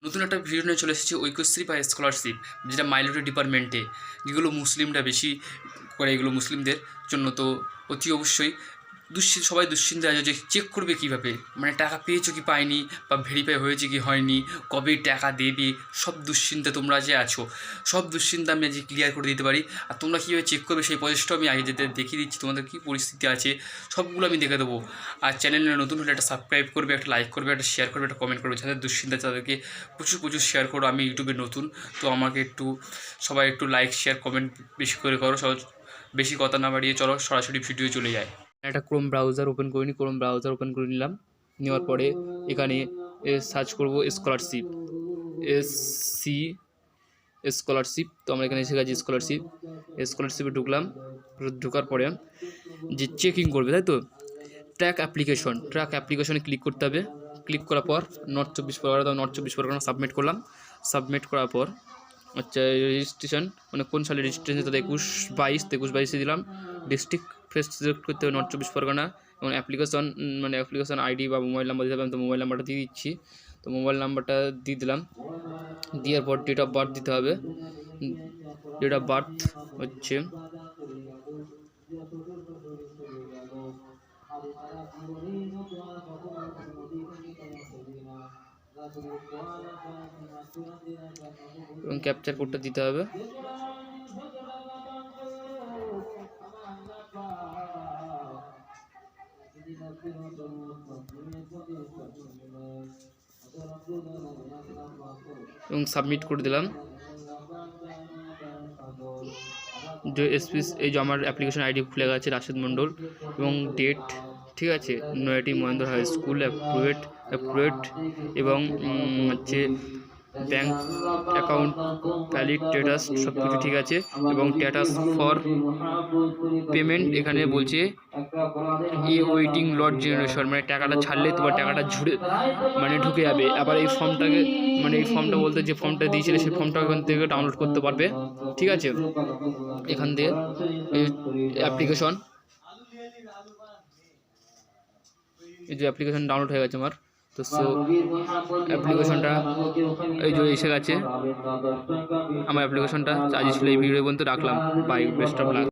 নতুন একটা ভিডিও নিয়ে চলে এসেছি ঐক্যশ্রী বা স্কলারশিপ, যেটা মাইনরিটি ডিপার্টমেন্টে যেগুলো মুসলিমরা বেশি করে, এগুলো মুসলিমদের জন্য। তো অতি অবশ্যই সবাই দুশ্চিন্তা আছে যে চেক করবে কীভাবে, মানে টাকা পেয়েছো কি পায়নি, বা ভেরিফাই হয়েছে কি হয়নি, কবে টাকা দেবে, সব দুশ্চিন্তা তোমরা যে আছো, সব দুশ্চিন্তা আমি আজকে ক্লিয়ার করে দিতে পারি। আর তোমরা কীভাবে চেক করবে সেই প্রসেসটাও আমি আগে যেতে দেখিয়ে দিচ্ছি, তোমাদের কী পরিস্থিতি আছে সবগুলো আমি দেখে দেবো। আর চ্যানেলে নতুন হলে একটা সাবস্ক্রাইব করবে, একটা লাইক করবে, একটা শেয়ার করবে, একটা কমেন্ট করবে, যাদের দুশ্চিন্তা তাদেরকে প্রচুর শেয়ার করো। আমি ইউটিউবে নতুন, তো আমাকে সবাই একটু লাইক শেয়ার কমেন্ট বেশি করে করো। বেশি কথা না বাড়িয়ে চলো সরাসরি ভিডিও চলে যায়। একটা ক্রোম ব্রাউজার ওপেন করে ক্রোম ব্রাউজার ওপেন করে নিলাম। নেওয়ার পরে এখানে সার্চ করব স্কলারশিপ, SC স্কলারশিপ। তো আমরা এখানে এসে গেছি স্কলারশিপে ঢুকলাম। ঢোকার পরে যে চেকিং করবে, তাই তো, ট্র্যাক অ্যাপ্লিকেশনে ক্লিক করতে হবে। ক্লিক করার পর নর্থ চব্বিশ পরগনা সাবমিট করলাম। সাবমিট করার পর আচ্ছা, রেজিস্ট্রেশন মানে কোন সালে রেজিস্ট্রেশন, তাদের 21-22 দিলাম। ডিস্ট্রিক্ট ফেস সিলেক্ট করতে হবে নর্থ চব্বিশ পরগনা, এবং অ্যাপ্লিকেশন আইডি বা মোবাইল নাম্বার দিতে হবে। আমি তো মোবাইল নাম্বারটা দিয়ে দিচ্ছি, তো মোবাইল নাম্বারটা দিয়ে দিলাম। দেওয়ার পর ডেট অফ বার্থ দিতে হবে। ডেট অফ বার্থ হচ্ছে এবং ক্যাপচার কোডটা দিতে হবে। এবং সাবমিট করে দিলাম। যে এই যে আমার অ্যাপ্লিকেশন আইডি খুলে গেছে, রাশেদ মণ্ডল, এবং ডেট ঠিক আছে, নয়াটি মহেন্দ্র হাই স্কুল, অ্যাপ্রুভেড, এবং হচ্ছে ব্যাঙ্ক অ্যাকাউন্ট ভ্যালিড, স্ট্যাটাস সব কিছু ঠিক আছে। এবং স্ট্যাটাস ফর পেমেন্ট এখানে বলছে ওয়েটিং লট জেনারেশন, মানে টাকাটা ছাড়লে তোমার টাকাটা ঢুকে যাবে। আবার এই ফর্মটা বলতে যে ফর্মটা দিয়েছিলে সেই ফর্মটা এখান থেকে ডাউনলোড করতে পারবে, ঠিক আছে। এখান থেকে অ্যাপ্লিকেশন, এই যে অ্যাপ্লিকেশন ডাউনলোড হয়ে গেছে আমার। তো অ্যাপ্লিকেশনটা এই যে এসে গেছে আমার অ্যাপ্লিকেশনটা। আজ ছিল এই ভিডিও পর্যন্ত রাখলাম। Bye, best of lakh.